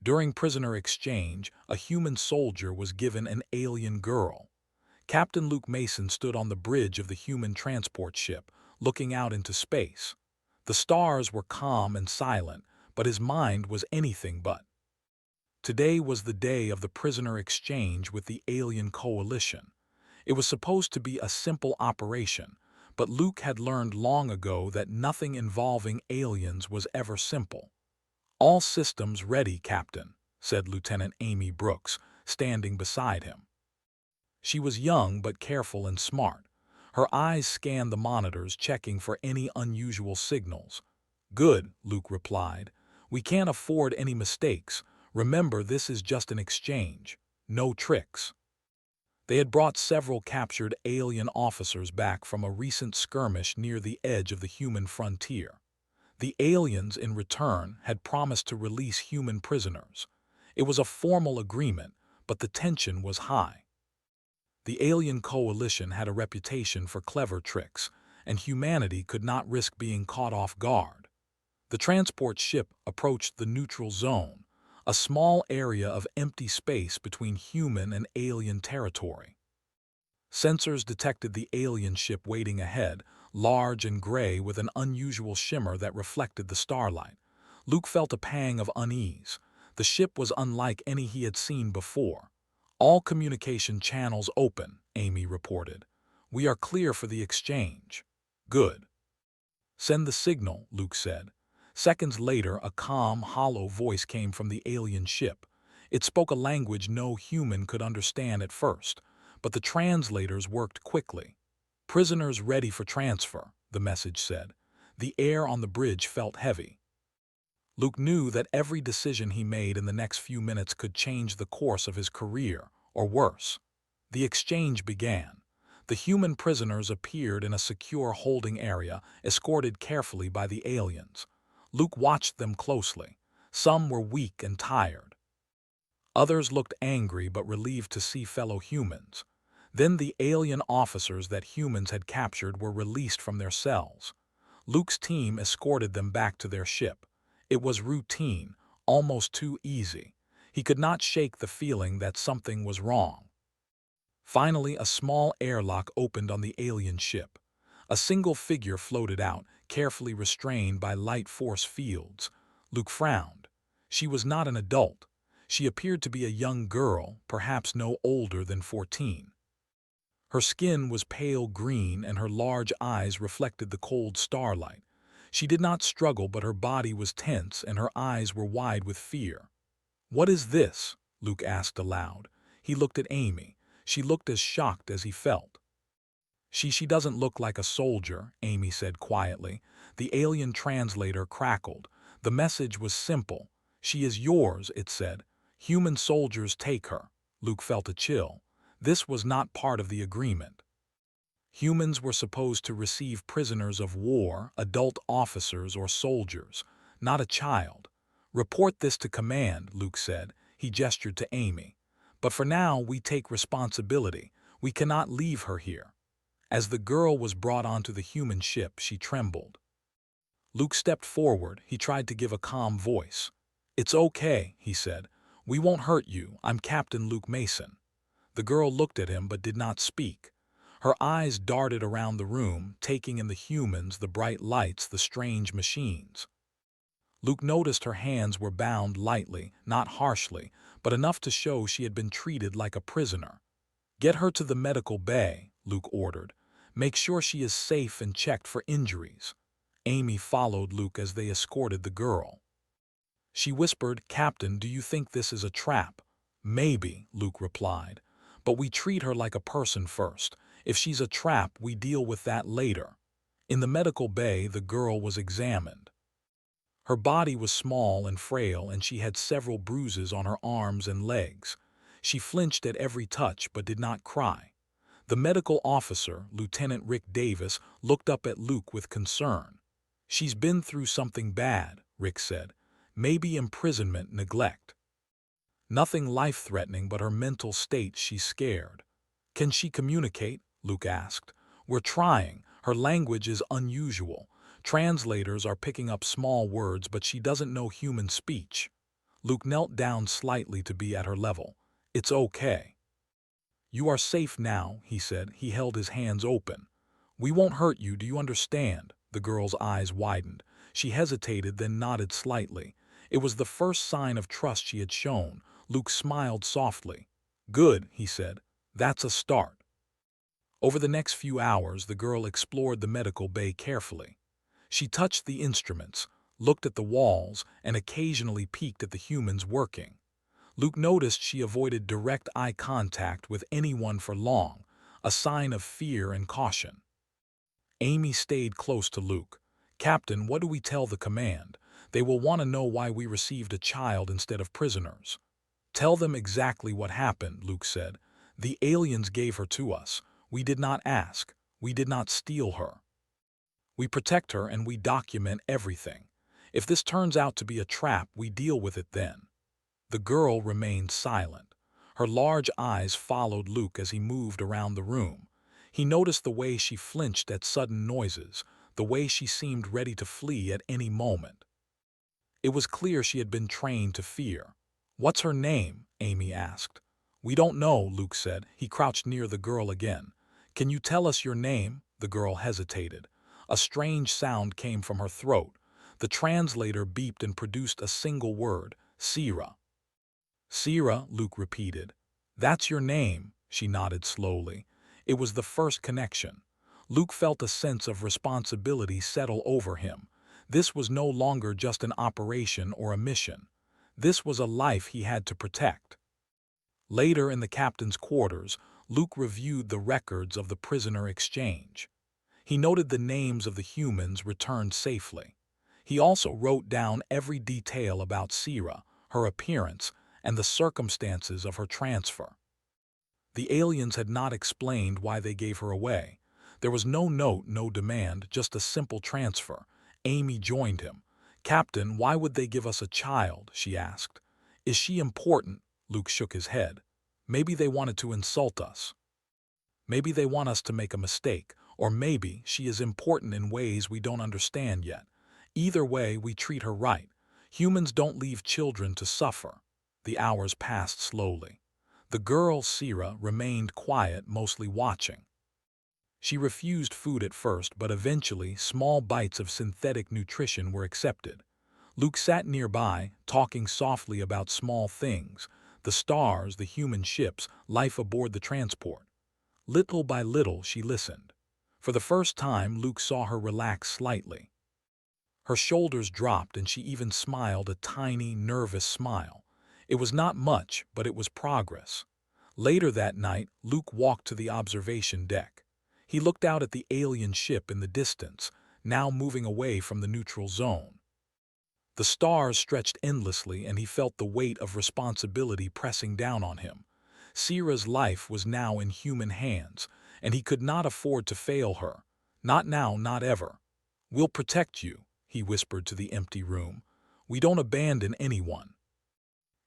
During prisoner exchange, a human soldier was given an alien girl. Captain Luke Mason stood on the bridge of the human transport ship, looking out into space. The stars were calm and silent, but his mind was anything but. Today was the day of the prisoner exchange with the alien coalition. It was supposed to be a simple operation, but Luke had learned long ago that nothing involving aliens was ever simple. "All systems ready, Captain," said Lieutenant Amy Brooks, standing beside him. She was young but careful and smart. Her eyes scanned the monitors, checking for any unusual signals. "Good," Luke replied. "We can't afford any mistakes. Remember, this is just an exchange. No tricks." They had brought several captured alien officers back from a recent skirmish near the edge of the human frontier. The aliens, in return, had promised to release human prisoners. It was a formal agreement, but the tension was high. The alien coalition had a reputation for clever tricks, and humanity could not risk being caught off guard. The transport ship approached the neutral zone, a small area of empty space between human and alien territory. Sensors detected the alien ship waiting ahead, large and gray with an unusual shimmer that reflected the starlight. Luke felt a pang of unease. The ship was unlike any he had seen before. "All communication channels open," Amy reported. "We are clear for the exchange." "Good." "Send the signal," Luke said. Seconds later, a calm, hollow voice came from the alien ship. It spoke a language no human could understand at first, but the translators worked quickly. "Prisoners ready for transfer," the message said. The air on the bridge felt heavy. Luke knew that every decision he made in the next few minutes could change the course of his career, or worse. The exchange began. The human prisoners appeared in a secure holding area, escorted carefully by the aliens. Luke watched them closely. Some were weak and tired. Others looked angry but relieved to see fellow humans. Then the alien officers that humans had captured were released from their cells. Luke's team escorted them back to their ship. It was routine, almost too easy. He could not shake the feeling that something was wrong. Finally, a small airlock opened on the alien ship. A single figure floated out, carefully restrained by light force fields. Luke frowned. She was not an adult. She appeared to be a young girl, perhaps no older than 14. Her skin was pale green and her large eyes reflected the cold starlight. She did not struggle, but her body was tense and her eyes were wide with fear. "What is this?" Luke asked aloud. He looked at Amy. She looked as shocked as he felt. She doesn't look like a soldier," Amy said quietly. The alien translator crackled. The message was simple. "She is yours," it said. "Human soldiers take her." Luke felt a chill. This was not part of the agreement. Humans were supposed to receive prisoners of war, adult officers or soldiers, not a child. "Report this to command," Luke said. He gestured to Amy. "But for now, we take responsibility. We cannot leave her here." As the girl was brought onto the human ship, she trembled. Luke stepped forward. He tried to give a calm voice. "It's okay," he said. "We won't hurt you. I'm Captain Luke Mason." The girl looked at him but did not speak. Her eyes darted around the room, taking in the humans, the bright lights, the strange machines. Luke noticed her hands were bound lightly, not harshly, but enough to show she had been treated like a prisoner. "Get her to the medical bay," Luke ordered. "Make sure she is safe and checked for injuries." Amy followed Luke as they escorted the girl. She whispered, "Captain, do you think this is a trap?" "Maybe," Luke replied. "But we treat her like a person first. If she's a trap, we deal with that later." In the medical bay, the girl was examined. Her body was small and frail, and she had several bruises on her arms and legs. She flinched at every touch but did not cry. The medical officer, Lieutenant Rick Davis, looked up at Luke with concern. "She's been through something bad," Rick said. "Maybe imprisonment, neglect. Nothing life-threatening, but her mental state, she's scared." "Can she communicate?" Luke asked. "We're trying. Her language is unusual. Translators are picking up small words, but she doesn't know human speech." Luke knelt down slightly to be at her level. "It's okay." "You are safe now," he said. He held his hands open. "We won't hurt you, do you understand?" The girl's eyes widened. She hesitated, then nodded slightly. It was the first sign of trust she had shown. Luke smiled softly. "Good," he said. "That's a start." Over the next few hours, the girl explored the medical bay carefully. She touched the instruments, looked at the walls, and occasionally peeked at the humans working. Luke noticed she avoided direct eye contact with anyone for long, a sign of fear and caution. Amy stayed close to Luke. "Captain, what do we tell the command? They will want to know why we received a child instead of prisoners." "Tell them exactly what happened," Luke said. "The aliens gave her to us. We did not ask. We did not steal her. We protect her and we document everything. If this turns out to be a trap, we deal with it then." The girl remained silent. Her large eyes followed Luke as he moved around the room. He noticed the way she flinched at sudden noises, the way she seemed ready to flee at any moment. It was clear she had been trained to fear. "What's her name?" Amy asked. "We don't know," Luke said. He crouched near the girl again. "Can you tell us your name?" The girl hesitated. A strange sound came from her throat. The translator beeped and produced a single word: "Sira." "Sira," Luke repeated. "That's your name," she nodded slowly. It was the first connection. Luke felt a sense of responsibility settle over him. This was no longer just an operation or a mission. This was a life he had to protect. Later in the captain's quarters, Luke reviewed the records of the prisoner exchange. He noted the names of the humans returned safely. He also wrote down every detail about Sira, her appearance, and the circumstances of her transfer. The aliens had not explained why they gave her away. There was no note, no demand, just a simple transfer. Amy joined him. "Captain, why would they give us a child?" she asked. "Is she important?" Luke shook his head. "Maybe they wanted to insult us. Maybe they want us to make a mistake. Or maybe she is important in ways we don't understand yet. Either way, we treat her right. Humans don't leave children to suffer." The hours passed slowly. The girl, Sira, remained quiet, mostly watching. She refused food at first, but eventually small bites of synthetic nutrition were accepted. Luke sat nearby, talking softly about small things: the stars, the human ships, life aboard the transport. Little by little, she listened. For the first time, Luke saw her relax slightly. Her shoulders dropped and she even smiled, a tiny, nervous smile. It was not much, but it was progress. Later that night, Luke walked to the observation deck. He looked out at the alien ship in the distance, now moving away from the neutral zone. The stars stretched endlessly and he felt the weight of responsibility pressing down on him. Sira's life was now in human hands, and he could not afford to fail her. Not now, not ever. "We'll protect you," he whispered to the empty room. "We don't abandon anyone."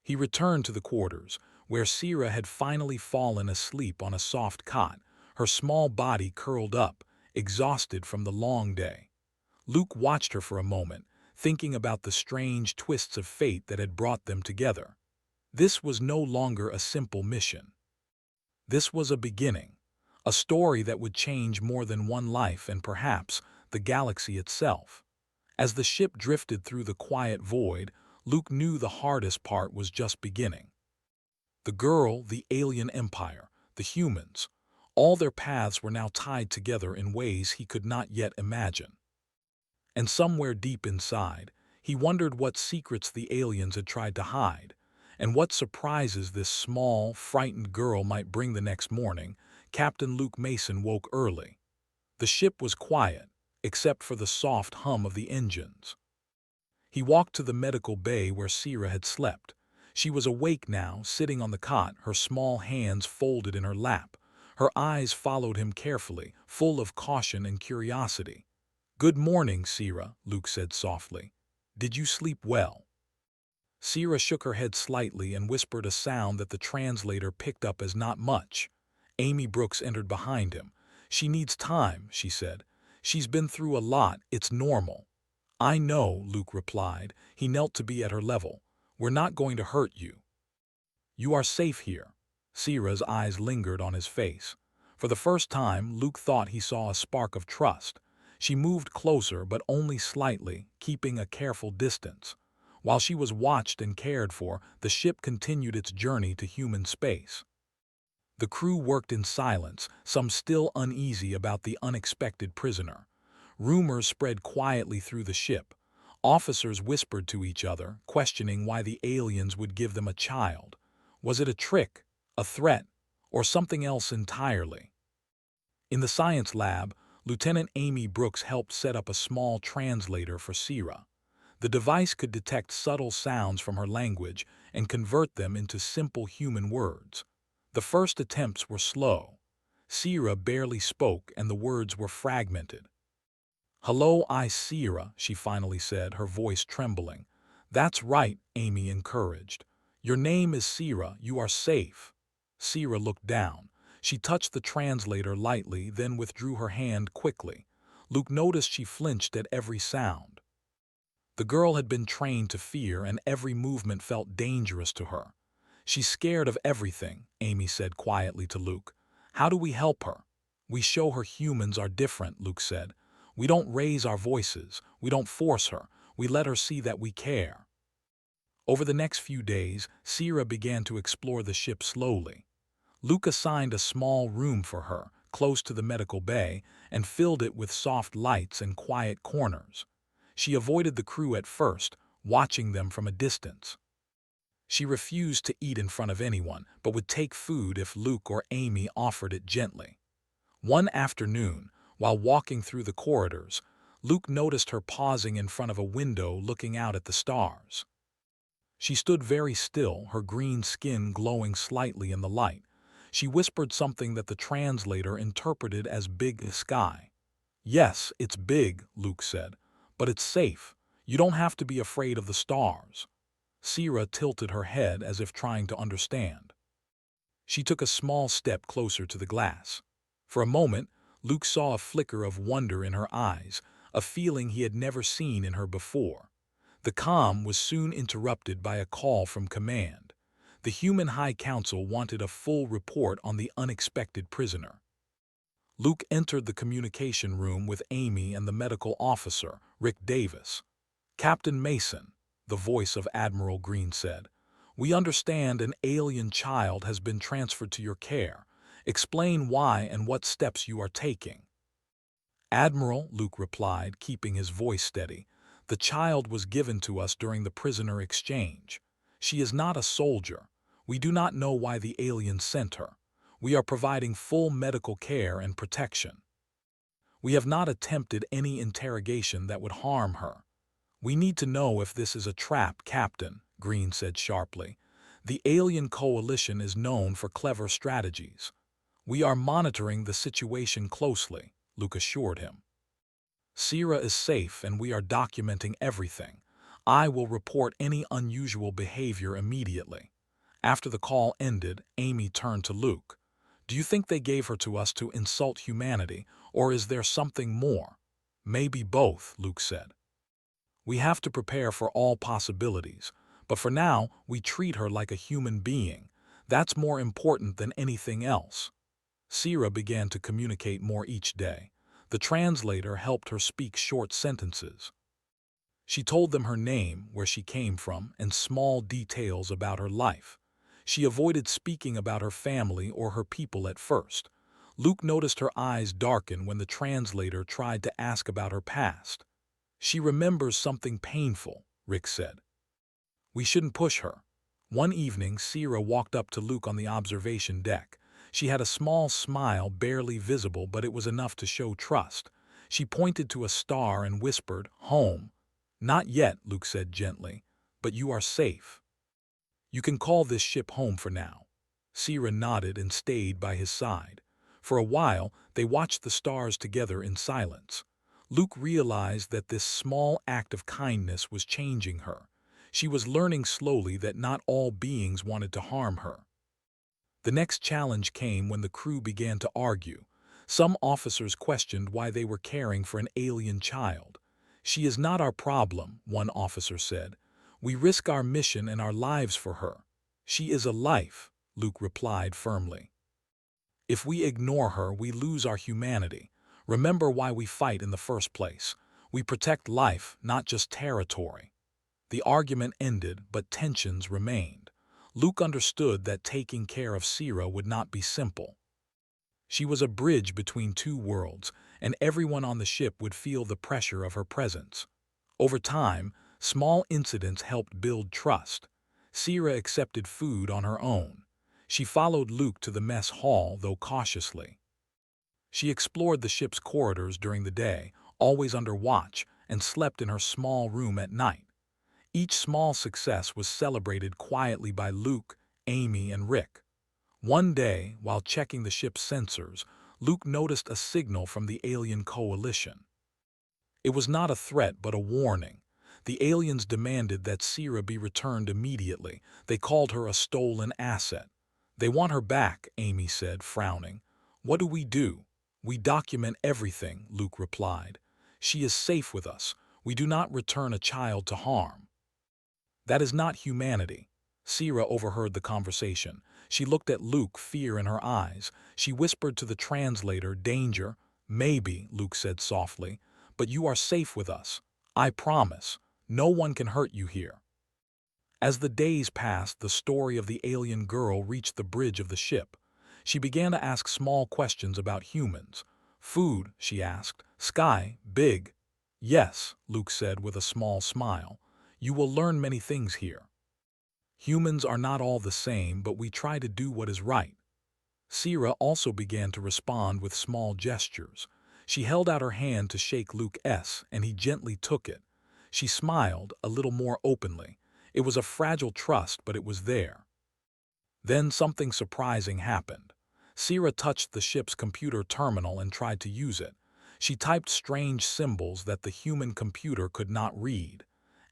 He returned to the quarters, where Sira had finally fallen asleep on a soft cot, her small body curled up, exhausted from the long day. Luke watched her for a moment, thinking about the strange twists of fate that had brought them together. This was no longer a simple mission. This was a beginning, a story that would change more than one life and perhaps the galaxy itself. As the ship drifted through the quiet void, Luke knew the hardest part was just beginning. The girl, the alien empire, the humans, all their paths were now tied together in ways he could not yet imagine. And somewhere deep inside, he wondered what secrets the aliens had tried to hide, and what surprises this small, frightened girl might bring the next morning. Captain Luke Mason woke early. The ship was quiet, except for the soft hum of the engines. He walked to the medical bay where Sira had slept. She was awake now, sitting on the cot, her small hands folded in her lap. Her eyes followed him carefully, full of caution and curiosity. "Good morning, Sira," Luke said softly. "Did you sleep well?" Sira shook her head slightly and whispered a sound that the translator picked up as not much. Amy Brooks entered behind him. "She needs time," she said. "She's been through a lot, it's normal." "I know," Luke replied. He knelt to be at her level. We're not going to hurt you. You are safe here." Sierra's eyes lingered on his face. For the first time, Luke thought he saw a spark of trust. She moved closer, but only slightly, keeping a careful distance. While she was watched and cared for, the ship continued its journey to human space. The crew worked in silence, some still uneasy about the unexpected prisoner. Rumors spread quietly through the ship. Officers whispered to each other, questioning why the aliens would give them a child. Was it a trick, a threat, or something else entirely? In the science lab, Lieutenant Amy Brooks helped set up a small translator for Sierra. The device could detect subtle sounds from her language and convert them into simple human words. The first attempts were slow. Sierra barely spoke and the words were fragmented. "Hello, Sierra," she finally said, her voice trembling. "That's right," Amy encouraged. "Your name is Sierra, you are safe." Sierra looked down. She touched the translator lightly, then withdrew her hand quickly. Luke noticed she flinched at every sound. The girl had been trained to fear, and every movement felt dangerous to her. "She's scared of everything," Amy said quietly to Luke. "How do we help her?" "We show her humans are different," Luke said. "We don't raise our voices. We don't force her. We let her see that we care." Over the next few days, Sierra began to explore the ship slowly. Luke assigned a small room for her, close to the medical bay, and filled it with soft lights and quiet corners. She avoided the crew at first, watching them from a distance. She refused to eat in front of anyone, but would take food if Luke or Amy offered it gently. One afternoon, while walking through the corridors, Luke noticed her pausing in front of a window looking out at the stars. She stood very still, her green skin glowing slightly in the light. She whispered something that the translator interpreted as "big sky." "Yes, it's big," Luke said, "but it's safe. You don't have to be afraid of the stars." Sierra tilted her head as if trying to understand. She took a small step closer to the glass. For a moment, Luke saw a flicker of wonder in her eyes, a feeling he had never seen in her before. The calm was soon interrupted by a call from command. The Human High Council wanted a full report on the unexpected prisoner. Luke entered the communication room with Amy and the medical officer, Rick Davis. "Captain Mason," the voice of Admiral Green said, "we understand an alien child has been transferred to your care. Explain why and what steps you are taking." "Admiral," Luke replied, keeping his voice steady, "the child was given to us during the prisoner exchange. She is not a soldier. We do not know why the aliens sent her. We are providing full medical care and protection. We have not attempted any interrogation that would harm her." "We need to know if this is a trap, Captain," Green said sharply. "The alien coalition is known for clever strategies." "We are monitoring the situation closely," Luke assured him. "Sierra is safe and we are documenting everything. I will report any unusual behavior immediately." After the call ended, Amy turned to Luke. "Do you think they gave her to us to insult humanity, or is there something more?" "Maybe both," Luke said. "We have to prepare for all possibilities, but for now we treat her like a human being. That's more important than anything else." Sierra began to communicate more each day. The translator helped her speak short sentences. She told them her name, where she came from, and small details about her life. She avoided speaking about her family or her people at first. Luke noticed her eyes darken when the translator tried to ask about her past. "She remembers something painful," Rick said. "We shouldn't push her." One evening, Sierra walked up to Luke on the observation deck. She had a small smile, barely visible, but it was enough to show trust. She pointed to a star and whispered, "Home." "Not yet," Luke said gently, "but you are safe. You can call this ship home for now." Sierra nodded and stayed by his side. For a while, they watched the stars together in silence. Luke realized that this small act of kindness was changing her. She was learning slowly that not all beings wanted to harm her. The next challenge came when the crew began to argue. Some officers questioned why they were caring for an alien child. "She is not our problem," one officer said. We risk our mission and our lives for her. She is a life, Luke replied firmly. If we ignore her, we lose our humanity. Remember why we fight in the first place. We protect life, not just territory. The argument ended, but tensions remained. Luke understood that taking care of Sira would not be simple. She was a bridge between two worlds, and everyone on the ship would feel the pressure of her presence. Over time, small incidents helped build trust. Sira accepted food on her own. She followed Luke to the mess hall, though cautiously. She explored the ship's corridors during the day, always under watch, and slept in her small room at night. Each small success was celebrated quietly by Luke, Amy, and Rick. One day, while checking the ship's sensors, Luke noticed a signal from the alien coalition. It was not a threat but a warning. The aliens demanded that Sira be returned immediately. They called her a stolen asset. They want her back, Amy said, frowning. What do? We document everything, Luke replied. She is safe with us. We do not return a child to harm. That is not humanity. Sira overheard the conversation. She looked at Luke, fear in her eyes. She whispered to the translator, danger. Maybe, Luke said softly, but you are safe with us. I promise. No one can hurt you here. As the days passed, the story of the alien girl reached the bridge of the ship. She began to ask small questions about humans. Food, she asked. Sky, big. Yes, Luke said with a small smile. You will learn many things here. Humans are not all the same, but we try to do what is right. Sira also began to respond with small gestures. She held out her hand to shake Luke's, and he gently took it. She smiled, a little more openly. It was a fragile trust, but it was there. Then something surprising happened. Sira touched the ship's computer terminal and tried to use it. She typed strange symbols that the human computer could not read.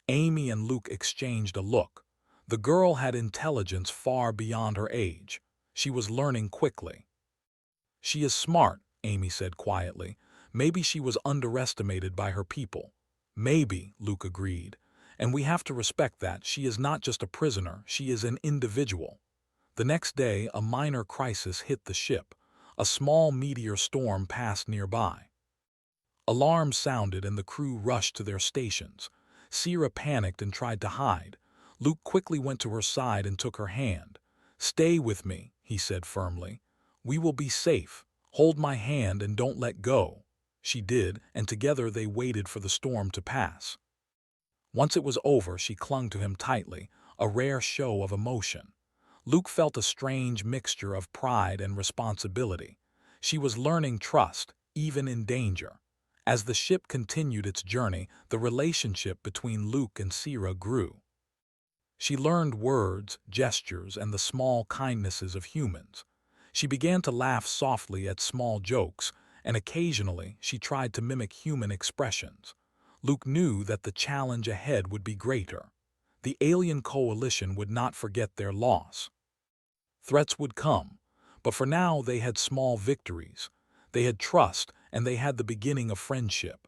Amy and Luke exchanged a look. The girl had intelligence far beyond her age. She was learning quickly. She is smart, Amy said quietly. Maybe she was underestimated by her people. Maybe, Luke agreed. And we have to respect that. She is not just a prisoner, she is an individual. The next day, a minor crisis hit the ship. A small meteor storm passed nearby. Alarms sounded and the crew rushed to their stations. Sira panicked and tried to hide. Luke quickly went to her side and took her hand. Stay with me, he said firmly. We will be safe. Hold my hand and don't let go. She did, and together they waited for the storm to pass. Once it was over, she clung to him tightly, a rare show of emotion. Luke felt a strange mixture of pride and responsibility. She was learning trust, even in danger. As the ship continued its journey, the relationship between Luke and Sira grew. She learned words, gestures, and the small kindnesses of humans. She began to laugh softly at small jokes, and occasionally she tried to mimic human expressions. Luke knew that the challenge ahead would be greater. The alien coalition would not forget their loss. Threats would come, but for now they had small victories. They had trust, and they had the beginning of friendship.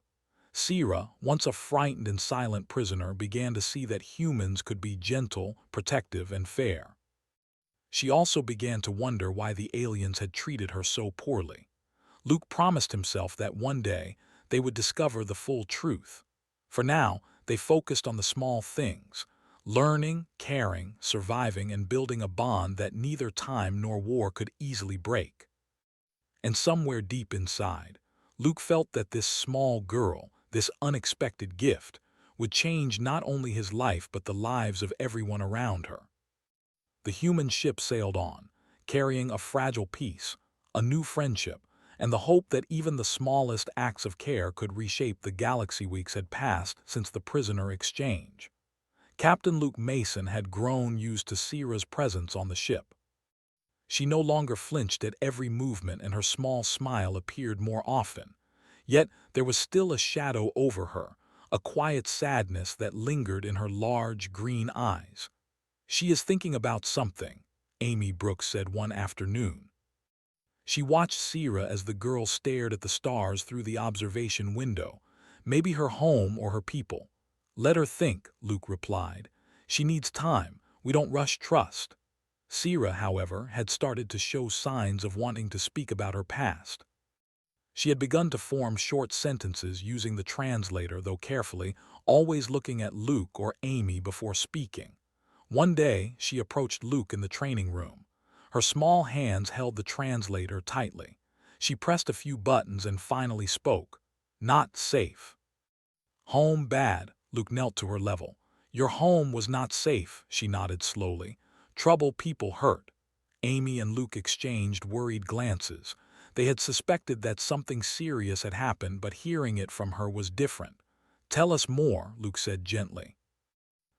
Sira, once a frightened and silent prisoner, began to see that humans could be gentle, protective, and fair. She also began to wonder why the aliens had treated her so poorly. Luke promised himself that one day they would discover the full truth. For now, they focused on the small things, learning, caring, surviving, and building a bond that neither time nor war could easily break. And somewhere deep inside, Luke felt that this small girl, this unexpected gift, would change not only his life but the lives of everyone around her. The human ship sailed on, carrying a fragile peace, a new friendship, and the hope that even the smallest acts of care could reshape the galaxy. Weeks had passed since the prisoner exchange. Captain Luke Mason had grown used to Sira's presence on the ship. She no longer flinched at every movement and her small smile appeared more often. Yet there was still a shadow over her, a quiet sadness that lingered in her large green eyes. She is thinking about something, Amy Brooks said one afternoon. She watched Sira as the girl stared at the stars through the observation window, maybe her home or her people. Let her think, Luke replied. She needs time. We don't rush trust. Sira, however, had started to show signs of wanting to speak about her past. She had begun to form short sentences using the translator, though carefully, always looking at Luke or Amy before speaking. One day, she approached Luke in the training room. Her small hands held the translator tightly. She pressed a few buttons and finally spoke. Not safe. Home bad. Luke knelt to her level. Your home was not safe, she nodded slowly. Trouble, people hurt. Amy and Luke exchanged worried glances. They had suspected that something serious had happened, but hearing it from her was different. Tell us more, Luke said gently.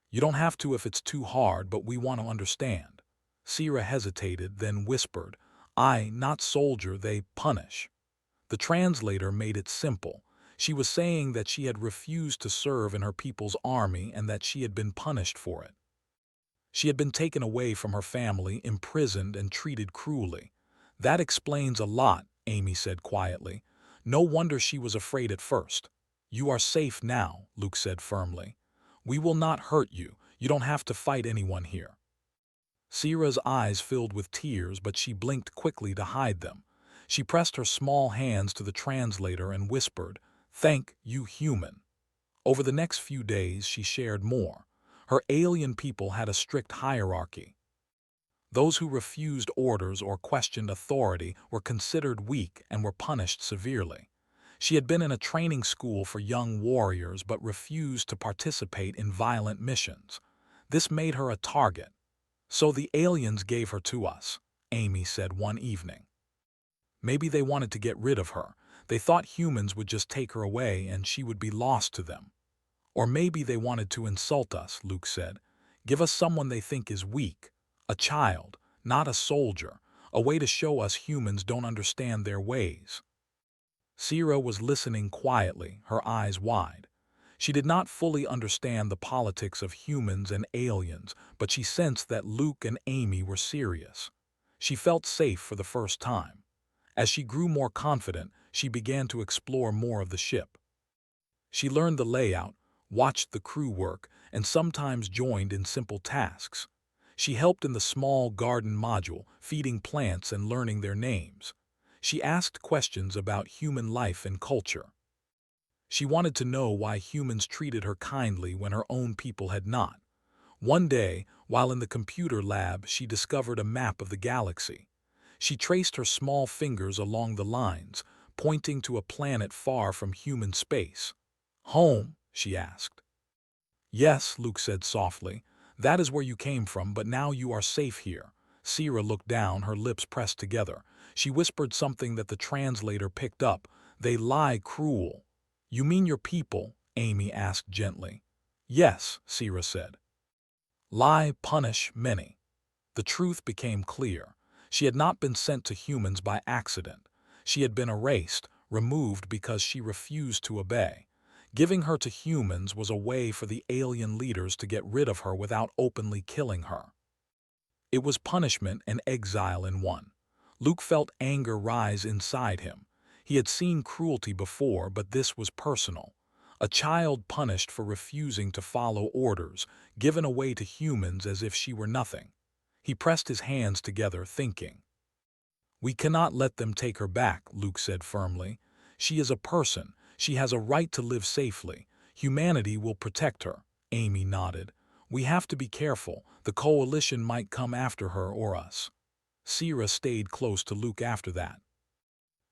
You don't have to if it's too hard, but we want to understand. Sira hesitated, then whispered, not soldier, they punish. The translator made it simple. She was saying that she had refused to serve in her people's army and that she had been punished for it. She had been taken away from her family, imprisoned, and treated cruelly. That explains a lot, Amy said quietly. No wonder she was afraid at first. You are safe now, Luke said firmly. We will not hurt you. You don't have to fight anyone here. Sira's eyes filled with tears, but she blinked quickly to hide them. She pressed her small hands to the translator and whispered, Thank you, human. Over the next few days, she shared more. Her alien people had a strict hierarchy. Those who refused orders or questioned authority were considered weak and were punished severely. She had been in a training school for young warriors but refused to participate in violent missions. This made her a target. So the aliens gave her to us, Amy said one evening. Maybe they wanted to get rid of her. They thought humans would just take her away and she would be lost to them. Or maybe they wanted to insult us, Luke said. Give us someone they think is weak. A child, not a soldier. A way to show us humans don't understand their ways. Sira was listening quietly, her eyes wide. She did not fully understand the politics of humans and aliens, but she sensed that Luke and Amy were serious. She felt safe for the first time. As she grew more confident, she began to explore more of the ship. She learned the layout, watched the crew work, and sometimes joined in simple tasks. She helped in the small garden module, feeding plants and learning their names. She asked questions about human life and culture. She wanted to know why humans treated her kindly when her own people had not. One day, while in the computer lab, she discovered a map of the galaxy. She traced her small fingers along the lines, pointing to a planet far from human space. Home? She asked. Yes, Luke said softly. That is where you came from, but now you are safe here. Sira looked down, her lips pressed together. She whispered something that the translator picked up. They lie cruel. You mean your people? Amy asked gently. Yes, Sira said. Lie punish many. The truth became clear. She had not been sent to humans by accident. She had been erased, removed because she refused to obey. Giving her to humans was a way for the alien leaders to get rid of her without openly killing her. It was punishment and exile in one. Luke felt anger rise inside him. He had seen cruelty before, but this was personal. A child punished for refusing to follow orders, given away to humans as if she were nothing. He pressed his hands together, thinking. We cannot let them take her back, Luke said firmly. She is a person. She has a right to live safely. Humanity will protect her. Amy nodded. We have to be careful. The coalition might come after her or us. Sira stayed close to Luke after that.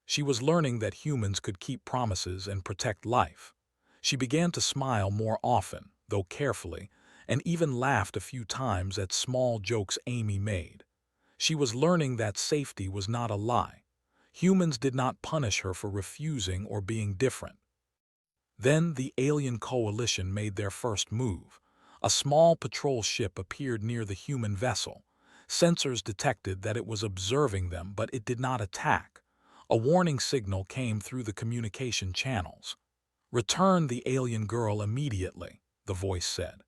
She was learning that humans could keep promises and protect life. She began to smile more often, though carefully, and even laughed a few times at small jokes Amy made. She was learning that safety was not a lie. Humans did not punish her for refusing or being different. Then the alien coalition made their first move. A small patrol ship appeared near the human vessel. Sensors detected that it was observing them, but it did not attack. A warning signal came through the communication channels. Return the alien girl immediately, the voice said,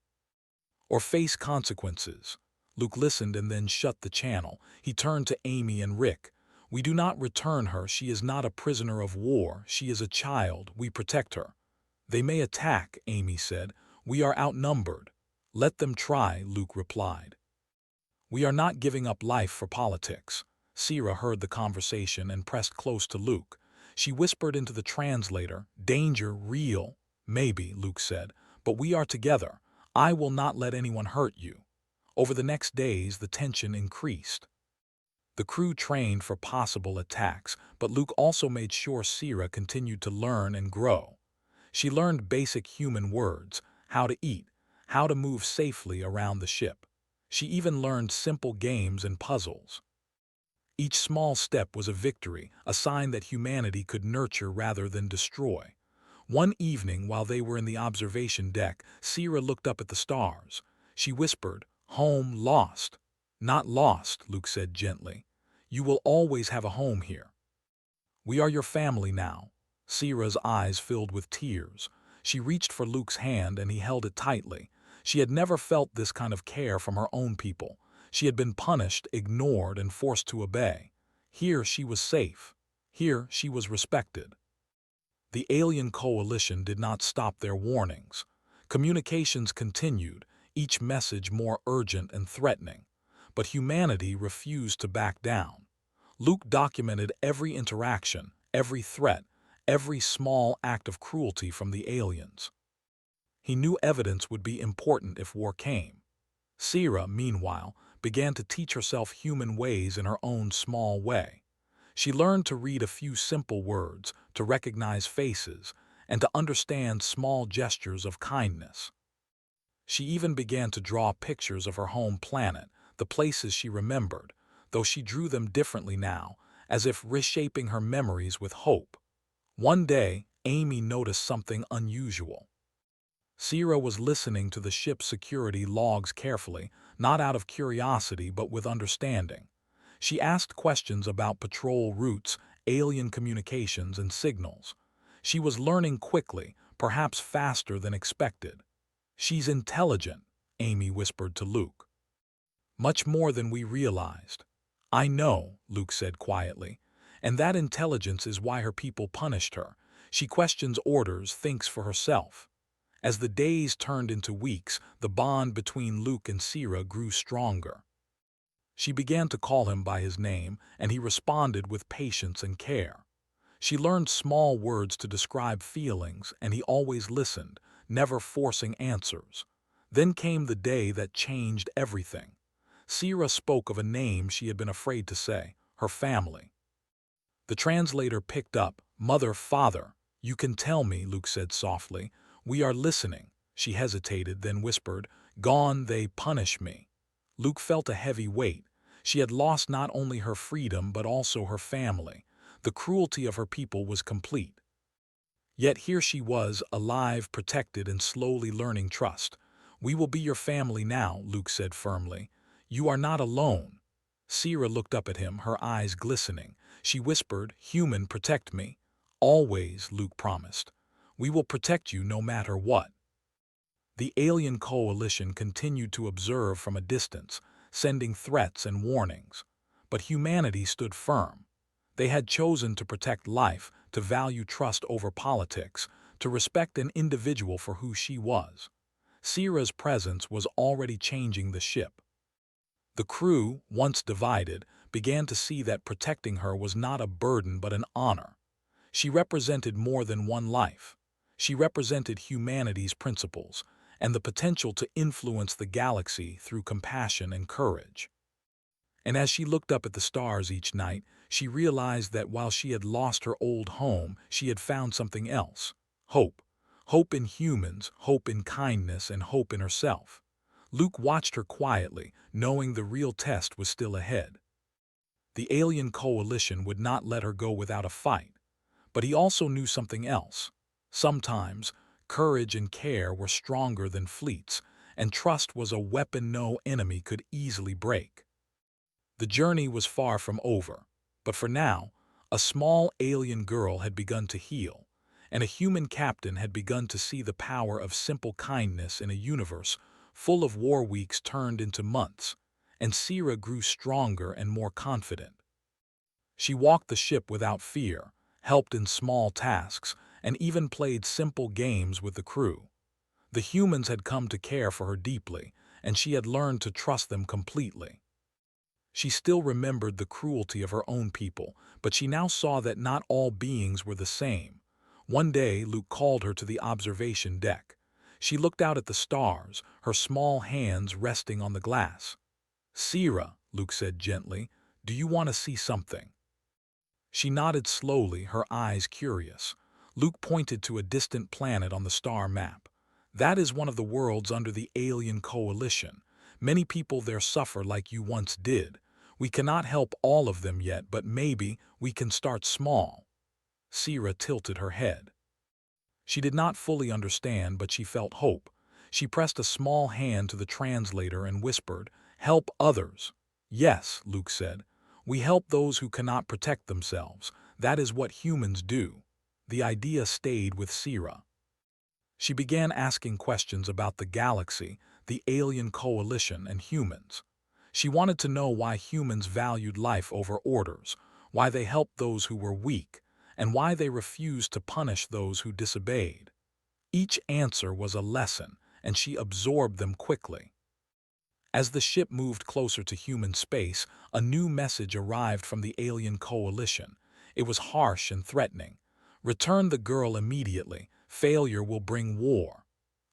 or face consequences. Luke listened and then shut the channel. He turned to Amy and Rick. We do not return her. She is not a prisoner of war. She is a child. We protect her. They may attack, Amy said. We are outnumbered. "Let them try," Luke replied. "We are not giving up life for politics." Sira heard the conversation and pressed close to Luke. She whispered into the translator, "Danger real." "Maybe," Luke said, "but we are together. I will not let anyone hurt you." Over the next days, the tension increased. The crew trained for possible attacks, but Luke also made sure Sira continued to learn and grow. She learned basic human words, how to eat, how to move safely around the ship. She even learned simple games and puzzles. Each small step was a victory, a sign that humanity could nurture rather than destroy. One evening, while they were in the observation deck, Sira looked up at the stars. She whispered, "Home lost." "Not lost," Luke said gently. "You will always have a home here. We are your family now." Sira's eyes filled with tears. She reached for Luke's hand and he held it tightly. She had never felt this kind of care from her own people. She had been punished, ignored, and forced to obey. Here she was safe. Here she was respected. The alien coalition did not stop their warnings. Communications continued, each message more urgent and threatening. But humanity refused to back down. Luke documented every interaction, every threat, every small act of cruelty from the aliens. He knew evidence would be important if war came. Sira, meanwhile, began to teach herself human ways in her own small way. She learned to read a few simple words, to recognize faces, and to understand small gestures of kindness. She even began to draw pictures of her home planet, the places she remembered, though she drew them differently now, as if reshaping her memories with hope. One day, Amy noticed something unusual. Sira was listening to the ship's security logs carefully, not out of curiosity but with understanding. She asked questions about patrol routes, alien communications, and signals. She was learning quickly, perhaps faster than expected. "She's intelligent," Amy whispered to Luke. "Much more than we realized." "I know," Luke said quietly, "and that intelligence is why her people punished her. She questions orders, thinks for herself." As the days turned into weeks, the bond between Luke and Sira grew stronger. She began to call him by his name, and he responded with patience and care. She learned small words to describe feelings, and he always listened, never forcing answers. Then came the day that changed everything. Sira spoke of a name she had been afraid to say, her family. The translator picked up, "Mother, father." "You can tell me," Luke said softly. "We are listening." She hesitated, then whispered, "Gone, they punish me." Luke felt a heavy weight. She had lost not only her freedom but also her family. The cruelty of her people was complete. Yet here she was, alive, protected, and slowly learning trust. "We will be your family now," Luke said firmly. "You are not alone." Sira looked up at him, her eyes glistening. She whispered, "Human, protect me." "Always," Luke promised. "We will protect you no matter what." The alien coalition continued to observe from a distance, sending threats and warnings. But humanity stood firm. They had chosen to protect life, to value trust over politics, to respect an individual for who she was. Sira's presence was already changing the ship. The crew, once divided, began to see that protecting her was not a burden but an honor. She represented more than one life. She represented humanity's principles and the potential to influence the galaxy through compassion and courage. And as she looked up at the stars each night, she realized that while she had lost her old home, she had found something else: hope. Hope in humans, hope in kindness, and hope in herself. Luke watched her quietly, knowing the real test was still ahead. The alien coalition would not let her go without a fight. But he also knew something else. Sometimes, courage and care were stronger than fleets, and trust was a weapon no enemy could easily break. The journey was far from over, but for now, a small alien girl had begun to heal, and a human captain had begun to see the power of simple kindness in a universe full of war weeks turned into months, and Sira grew stronger and more confident. She walked the ship without fear, helped in small tasks, and even played simple games with the crew. The humans had come to care for her deeply, and she had learned to trust them completely. She still remembered the cruelty of her own people, but she now saw that not all beings were the same. One day, Luke called her to the observation deck. She looked out at the stars, her small hands resting on the glass. "Sira," Luke said gently, "do you want to see something?" She nodded slowly, her eyes curious. Luke pointed to a distant planet on the star map. "That is one of the worlds under the alien coalition. Many people there suffer like you once did. We cannot help all of them yet, but maybe we can start small." Sira tilted her head. She did not fully understand, but she felt hope. She pressed a small hand to the translator and whispered, "Help others." "Yes," Luke said. "We help those who cannot protect themselves. That is what humans do." The idea stayed with Sira. She began asking questions about the galaxy, the alien coalition, and humans. She wanted to know why humans valued life over orders, why they helped those who were weak, and why they refused to punish those who disobeyed. Each answer was a lesson, and she absorbed them quickly. As the ship moved closer to human space, a new message arrived from the alien coalition. It was harsh and threatening. "Return the girl immediately. Failure will bring war."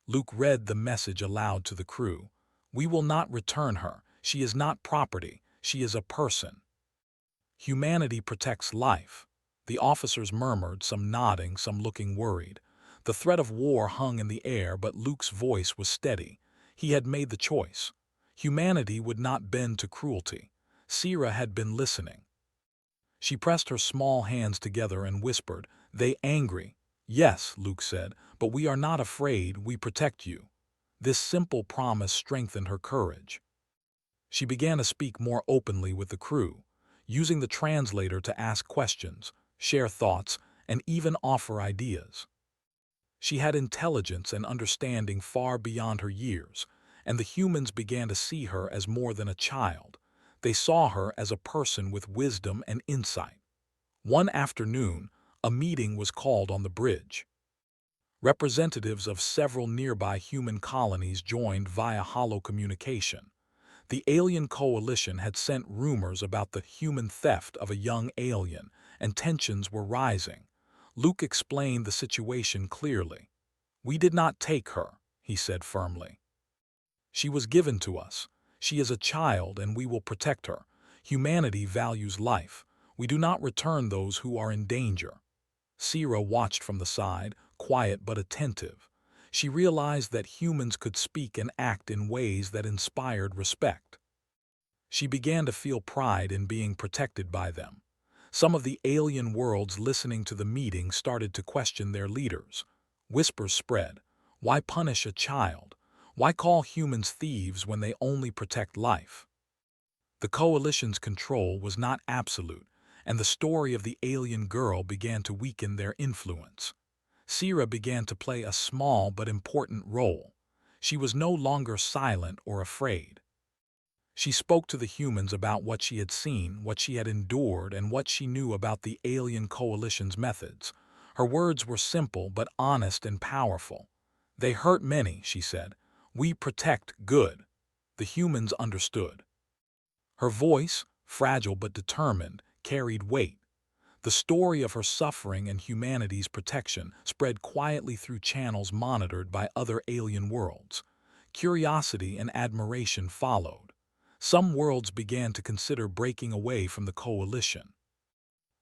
Luke read the message aloud to the crew. "We will not return her. She is not property. She is a person. Humanity protects life." The officers murmured, some nodding, some looking worried. The threat of war hung in the air, but Luke's voice was steady. He had made the choice. Humanity would not bend to cruelty. Sira had been listening. She pressed her small hands together and whispered, "They angry." "Yes," Luke said, "but we are not afraid, we protect you." This simple promise strengthened her courage. She began to speak more openly with the crew, using the translator to ask questions, share thoughts, and even offer ideas. She had intelligence and understanding far beyond her years, and the humans began to see her as more than a child. They saw her as a person with wisdom and insight. One afternoon, a meeting was called on the bridge. Representatives of several nearby human colonies joined via hollow communication. The alien coalition had sent rumors about the human theft of a young alien, and tensions were rising. Luke explained the situation clearly. "We did not take her," he said firmly. "She was given to us. She is a child, and we will protect her. Humanity values life. We do not return those who are in danger." Sira watched from the side, quiet but attentive. She realized that humans could speak and act in ways that inspired respect. She began to feel pride in being protected by them. Some of the alien worlds listening to the meeting started to question their leaders. Whispers spread. Why punish a child? Why call humans thieves when they only protect life? The coalition's control was not absolute, and the story of the alien girl began to weaken their influence. Sira began to play a small but important role. She was no longer silent or afraid. She spoke to the humans about what she had seen, what she had endured, and what she knew about the alien coalition's methods. Her words were simple but honest and powerful. "They hurt many," she said. "We protect good." The humans understood. Her voice, fragile but determined, carried weight. The story of her suffering and humanity's protection spread quietly through channels monitored by other alien worlds. Curiosity and admiration followed. Some worlds began to consider breaking away from the coalition.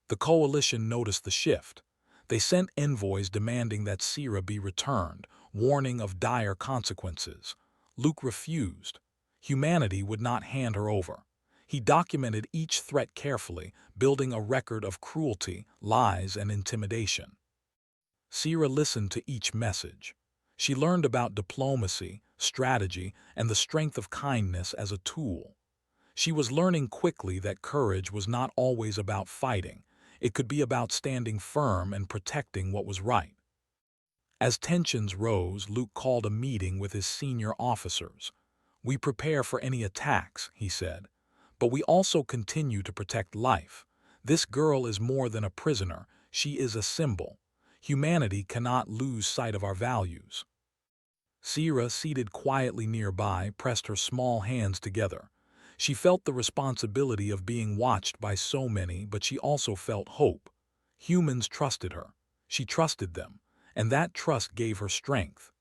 The coalition noticed the shift. They sent envoys demanding that Sira be returned, warning of dire consequences. Luke refused. Humanity would not hand her over. He documented each threat carefully, building a record of cruelty, lies, and intimidation. Sira listened to each message. She learned about diplomacy, strategy, and the strength of kindness as a tool. She was learning quickly that courage was not always about fighting. It could be about standing firm and protecting what was right. As tensions rose, Luke called a meeting with his senior officers. "We prepare for any attacks," he said, "but we also continue to protect life. This girl is more than a prisoner. She is a symbol. Humanity cannot lose sight of our values." Sierra, seated quietly nearby, pressed her small hands together. She felt the responsibility of being watched by so many, but she also felt hope. Humans trusted her. She trusted them, and that trust gave her strength.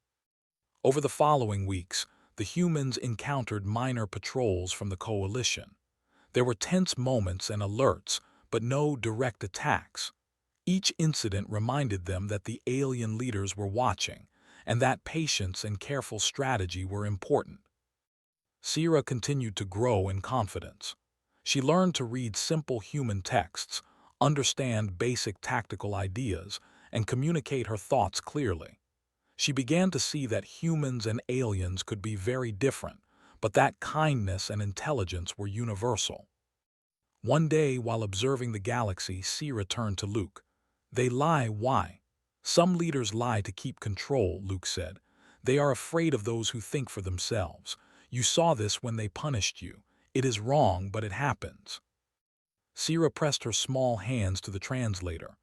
Over the following weeks, the humans encountered minor patrols from the coalition. There were tense moments and alerts, but no direct attacks. Each incident reminded them that the alien leaders were watching, and that patience and careful strategy were important. Sierra continued to grow in confidence. She learned to read simple human texts, understand basic tactical ideas, and communicate her thoughts clearly. She began to see that humans and aliens could be very different, but that kindness and intelligence were universal. One day, while observing the galaxy, Sierra turned to Luke. "They lie, why?" "Some leaders lie to keep control," Luke said. "They are afraid of those who think for themselves. You saw this when they punished you. It is wrong, but it happens." Sierra pressed her small hands to the translator.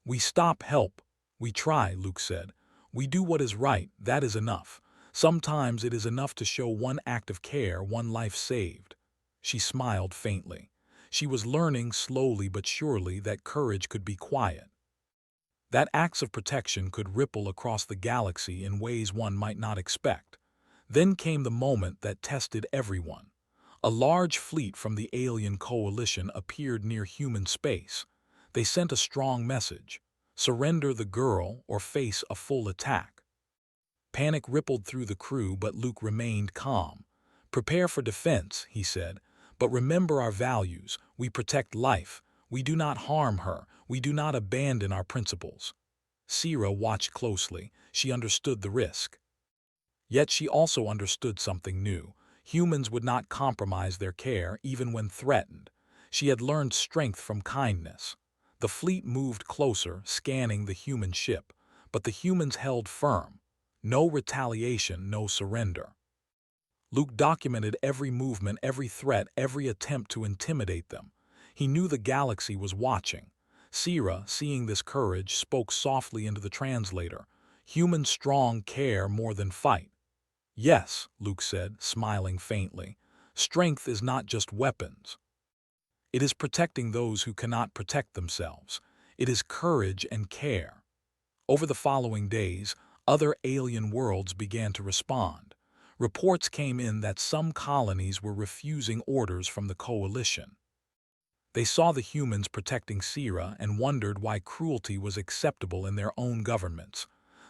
"We stop help. We try," Luke said. "We do what is right, that is enough. Sometimes it is enough to show one act of care, one life saved." She smiled faintly. She was learning slowly but surely that courage could be quiet. That acts of protection could ripple across the galaxy in ways one might not expect. Then came the moment that tested everyone. A large fleet from the alien coalition appeared near human space. They sent a strong message: surrender the girl or face a full attack. Panic rippled through the crew, but Luke remained calm. "Prepare for defense," he said, "but remember our values. We protect life. We do not harm her. We do not abandon our principles." Sierra watched closely. She understood the risk. Yet she also understood something new. Humans would not compromise their care, even when threatened. She had learned strength from kindness. The fleet moved closer, scanning the human ship, but the humans held firm. No retaliation, no surrender. Luke documented every movement, every threat, every attempt to intimidate them. He knew the galaxy was watching. Sierra, seeing this courage, spoke softly into the translator. "Humans strong care more than fight." "Yes," Luke said, smiling faintly. "Strength is not just weapons. It is protecting those who cannot protect themselves. It is courage and care." Over the following days, other alien worlds began to respond. Reports came in that some colonies were refusing orders from the coalition. They saw the humans protecting Sierra and wondered why cruelty was acceptable in their own governments.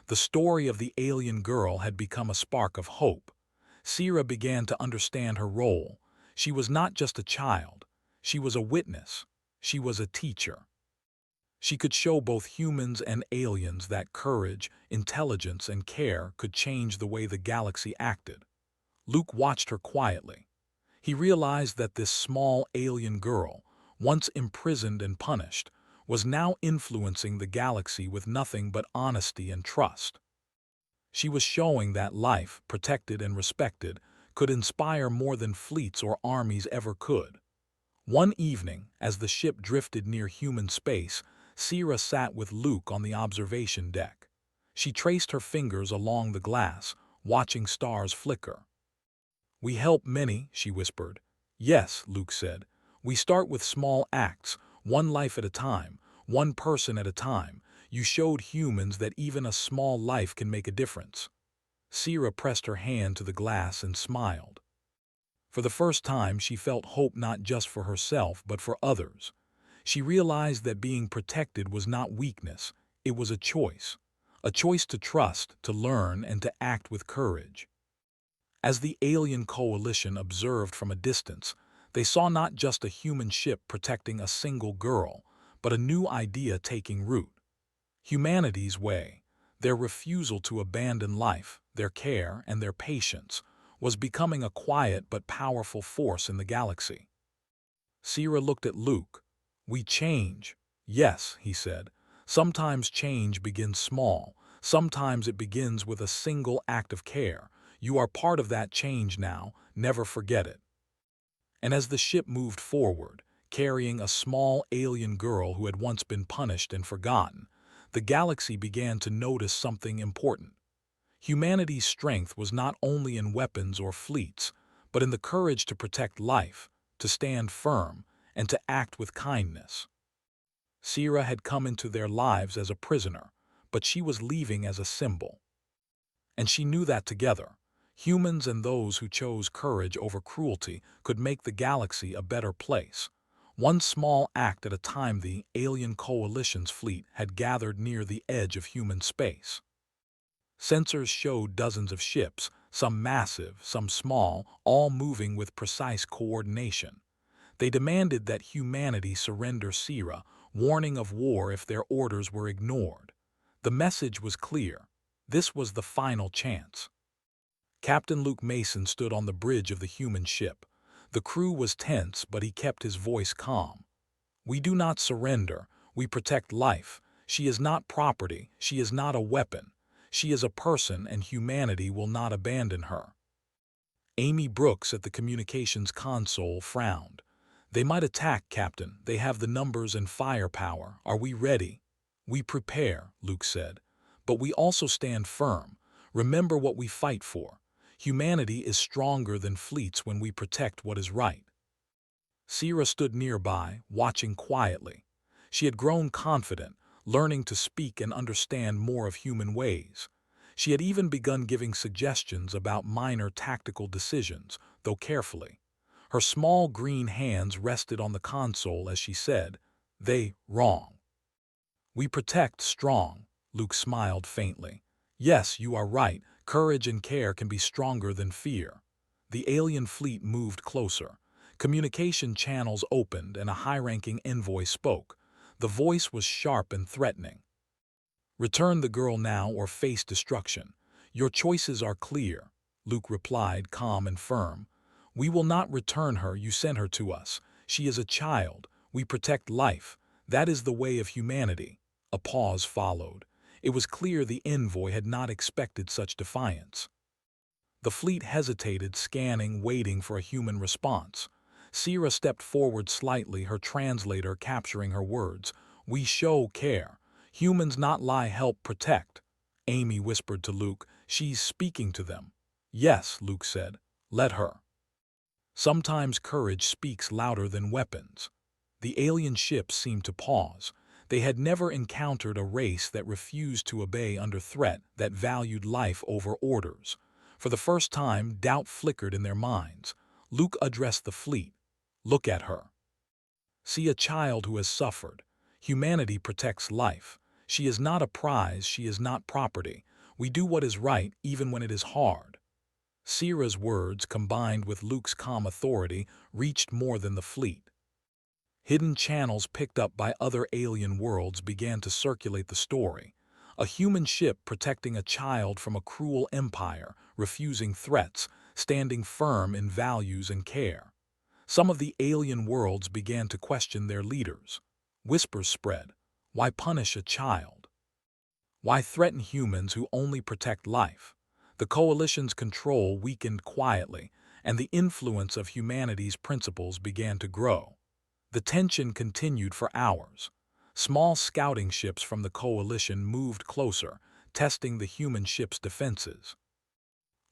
The story of the alien girl had become a spark of hope. Sierra began to understand her role. She was not just a child. She was a witness. She was a teacher. She could show both humans and aliens that courage, intelligence, and care could change the way the galaxy acted. Luke watched her quietly. He realized that this small alien girl, once imprisoned and punished, was now influencing the galaxy with nothing but honesty and trust. She was showing that life, protected and respected, could inspire more than fleets or armies ever could. One evening, as the ship drifted near human space, Sierra sat with Luke on the observation deck. She traced her fingers along the glass, watching stars flicker. "We help many," she whispered. "Yes," Luke said. "We start with small acts, one life at a time, one person at a time. You showed humans that even a small life can make a difference." Sierra pressed her hand to the glass and smiled. For the first time, she felt hope not just for herself, but for others. She realized that being protected was not weakness, it was a choice. A choice to trust, to learn, and to act with courage. As the alien coalition observed from a distance, they saw not just a human ship protecting a single girl, but a new idea taking root. Humanity's way, their refusal to abandon life, their care, and their patience, was becoming a quiet but powerful force in the galaxy. Sierra looked at Luke. "We change." "Yes," he said. "Sometimes change begins small. Sometimes it begins with a single act of care. You are part of that change now. Never forget it." And as the ship moved forward, carrying a small alien girl who had once been punished and forgotten, the galaxy began to notice something important. Humanity's strength was not only in weapons or fleets, but in the courage to protect life, to stand firm, and to act with kindness. Sira had come into their lives as a prisoner, but she was leaving as a symbol. And she knew that together, humans and those who chose courage over cruelty could make the galaxy a better place. One small act at a time. The alien coalition's fleet had gathered near the edge of human space. Sensors showed dozens of ships, some massive, some small, all moving with precise coordination. They demanded that humanity surrender Sira, warning of war if their orders were ignored. The message was clear. This was the final chance. Captain Luke Mason stood on the bridge of the human ship. The crew was tense, but he kept his voice calm. "We do not surrender. We protect life. She is not property. She is not a weapon. She is a person, and humanity will not abandon her." Amy Brooks at the communications console frowned. "They might attack, Captain. They have the numbers and firepower. Are we ready?" "We prepare," Luke said. "But we also stand firm. Remember what we fight for. Humanity is stronger than fleets when we protect what is right." Sira stood nearby, watching quietly. She had grown confident, learning to speak and understand more of human ways. She had even begun giving suggestions about minor tactical decisions, though carefully. Her small green hands rested on the console as she said, "Wrong. We protect strong." Luke smiled faintly. "Yes, you are right. Courage and care can be stronger than fear." The alien fleet moved closer. Communication channels opened and a high-ranking envoy spoke. The voice was sharp and threatening. "Return the girl now or face destruction. Your choices are clear," Luke replied, calm and firm. "We will not return her. You sent her to us. She is a child. We protect life. That is the way of humanity." A pause followed. It was clear the envoy had not expected such defiance. The fleet hesitated, scanning, waiting for a human response. Sira stepped forward slightly, her translator capturing her words. "We show care. Humans not lie, help protect." Amy whispered to Luke, "She's speaking to them." "Yes," Luke said. "Let her." Sometimes courage speaks louder than weapons. The alien ships seemed to pause. They had never encountered a race that refused to obey under threat, that valued life over orders. For the first time, doubt flickered in their minds. Luke addressed the fleet. "Look at her. See a child who has suffered. Humanity protects life. She is not a prize, she is not property. We do what is right even when it is hard." Sira's words, combined with Luke's calm authority, reached more than the fleet. Hidden channels picked up by other alien worlds began to circulate the story. A human ship protecting a child from a cruel empire, refusing threats, standing firm in values and care. Some of the alien worlds began to question their leaders. Whispers spread. Why punish a child? Why threaten humans who only protect life? The coalition's control weakened quietly, and the influence of humanity's principles began to grow. The tension continued for hours. Small scouting ships from the coalition moved closer, testing the human ship's defenses.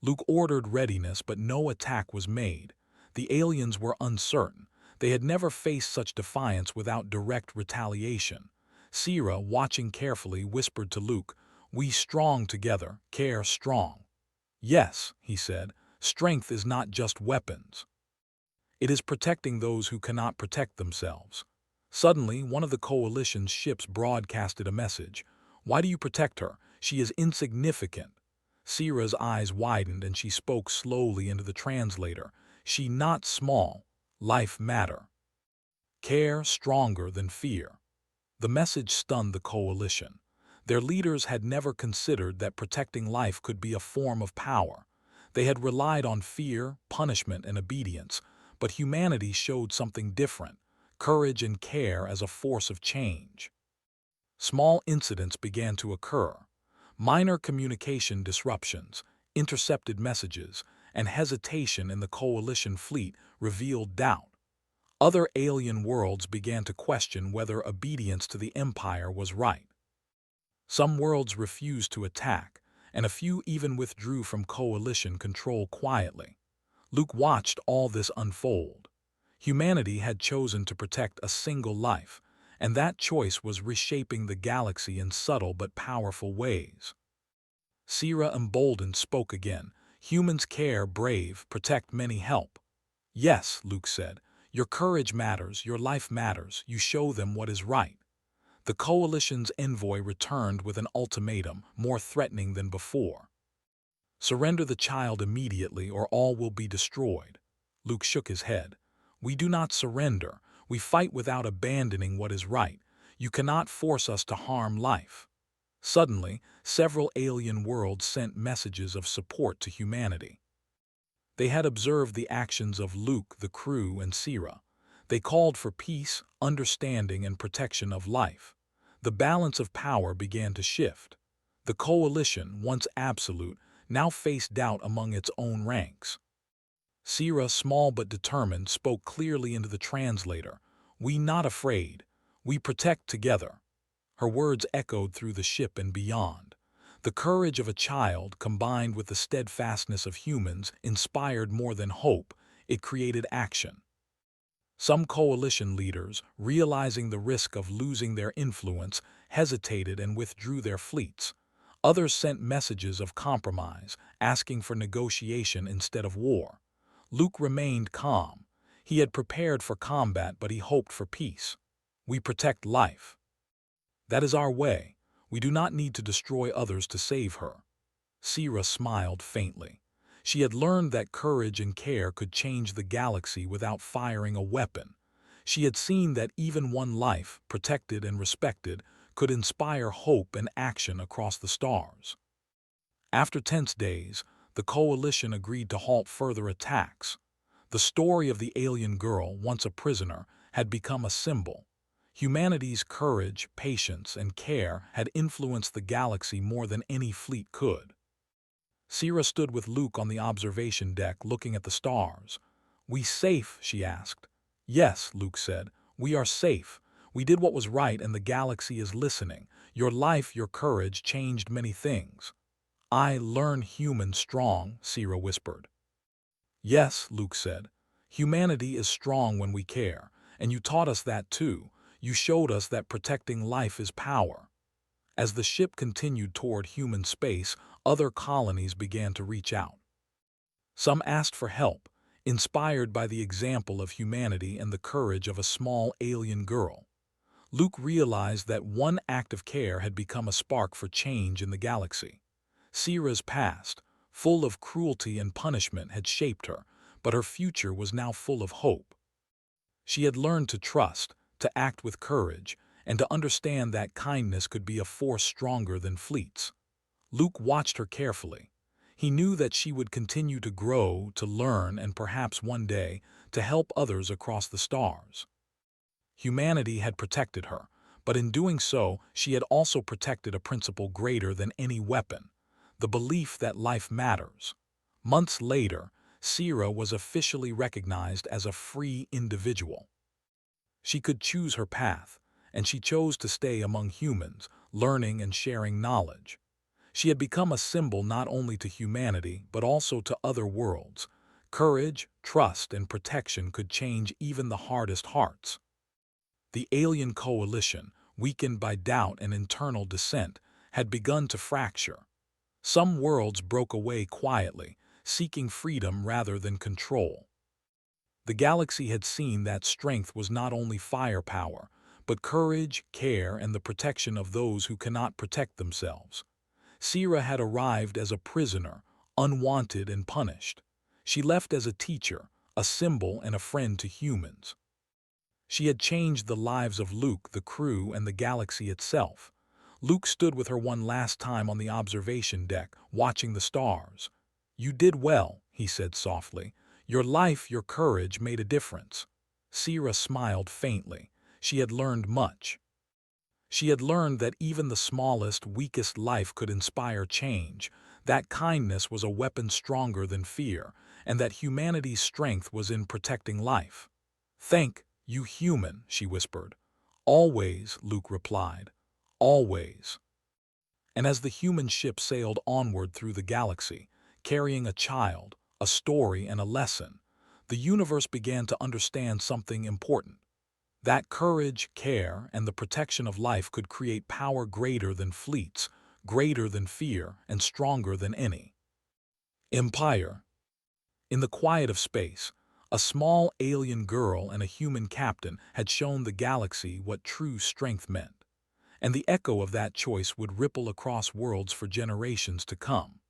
Luke ordered readiness, but no attack was made. The aliens were uncertain. They had never faced such defiance without direct retaliation. Sira, watching carefully, whispered to Luke, "We strong together, care strong." "Yes," he said, "strength is not just weapons. It is protecting those who cannot protect themselves." Suddenly, one of the coalition's ships broadcasted a message. "Why do you protect her? She is insignificant." Sira's eyes widened and she spoke slowly into the translator. "She not small. Life matter. Care stronger than fear." The message stunned the coalition. Their leaders had never considered that protecting life could be a form of power. They had relied on fear, punishment, and obedience, but humanity showed something different: courage and care as a force of change. Small incidents began to occur. Minor communication disruptions, intercepted messages, and hesitation in the coalition fleet revealed doubt. Other alien worlds began to question whether obedience to the Empire was right. Some worlds refused to attack, and a few even withdrew from coalition control quietly. Luke watched all this unfold. Humanity had chosen to protect a single life, and that choice was reshaping the galaxy in subtle but powerful ways. Sira, emboldened, spoke again. Humans care, brave, protect, many help. Yes, Luke said. Your courage matters, your life matters, you show them what is right. The coalition's envoy returned with an ultimatum, more threatening than before. Surrender the child immediately or all will be destroyed. Luke shook his head. We do not surrender. We fight without abandoning what is right. You cannot force us to harm life. Suddenly, several alien worlds sent messages of support to humanity. They had observed the actions of Luke, the crew, and Sira. They called for peace, understanding, and protection of life. The balance of power began to shift. The coalition, once absolute, now faced doubt among its own ranks. Sira, small but determined, spoke clearly into the translator. We not afraid. We protect together. Her words echoed through the ship and beyond. The courage of a child, combined with the steadfastness of humans, inspired more than hope. It created action. Some coalition leaders, realizing the risk of losing their influence, hesitated and withdrew their fleets. Others sent messages of compromise, asking for negotiation instead of war. Luke remained calm. He had prepared for combat, but he hoped for peace. We protect life. That is our way. We do not need to destroy others to save her. Sira smiled faintly. She had learned that courage and care could change the galaxy without firing a weapon. She had seen that even one life, protected and respected, could inspire hope and action across the stars. After tense days, the coalition agreed to halt further attacks. The story of the alien girl, once a prisoner, had become a symbol. Humanity's courage, patience, and care had influenced the galaxy more than any fleet could. Sira stood with Luke on the observation deck looking at the stars. We safe? She asked. Yes, Luke said. We are safe. We did what was right and the galaxy is listening. Your life, your courage changed many things. I learn human strong, Sira whispered. Yes, Luke said. Humanity is strong when we care, and you taught us that too. You showed us that protecting life is power. As the ship continued toward human space, other colonies began to reach out. Some asked for help, inspired by the example of humanity and the courage of a small alien girl. Luke realized that one act of care had become a spark for change in the galaxy. Sira's past, full of cruelty and punishment, had shaped her, but her future was now full of hope. She had learned to trust, to act with courage, and to understand that kindness could be a force stronger than fleets. Luke watched her carefully. He knew that she would continue to grow, to learn, and perhaps one day, to help others across the stars. Humanity had protected her, but in doing so, she had also protected a principle greater than any weapon, the belief that life matters. Months later, Sira was officially recognized as a free individual. She could choose her path, and she chose to stay among humans, learning and sharing knowledge. She had become a symbol not only to humanity, but also to other worlds. Courage, trust, and protection could change even the hardest hearts. The alien coalition, weakened by doubt and internal dissent, had begun to fracture. Some worlds broke away quietly, seeking freedom rather than control. The galaxy had seen that strength was not only firepower, but courage, care, and the protection of those who cannot protect themselves. Sira had arrived as a prisoner, unwanted and punished. She left as a teacher, a symbol, and a friend to humans. She had changed the lives of Luke, the crew, and the galaxy itself. Luke stood with her one last time on the observation deck, watching the stars. You did well, he said softly. Your life, your courage made a difference. Sira smiled faintly. She had learned much. She had learned that even the smallest, weakest life could inspire change, that kindness was a weapon stronger than fear, and that humanity's strength was in protecting life. Thank you, human, she whispered. Always, Luke replied. Always. And as the human ship sailed onward through the galaxy, carrying a child, a story, and a lesson, the universe began to understand something important. That courage, care, and the protection of life could create power greater than fleets, greater than fear, and stronger than any empire. In the quiet of space, a small alien girl and a human captain had shown the galaxy what true strength meant, and the echo of that choice would ripple across worlds for generations to come.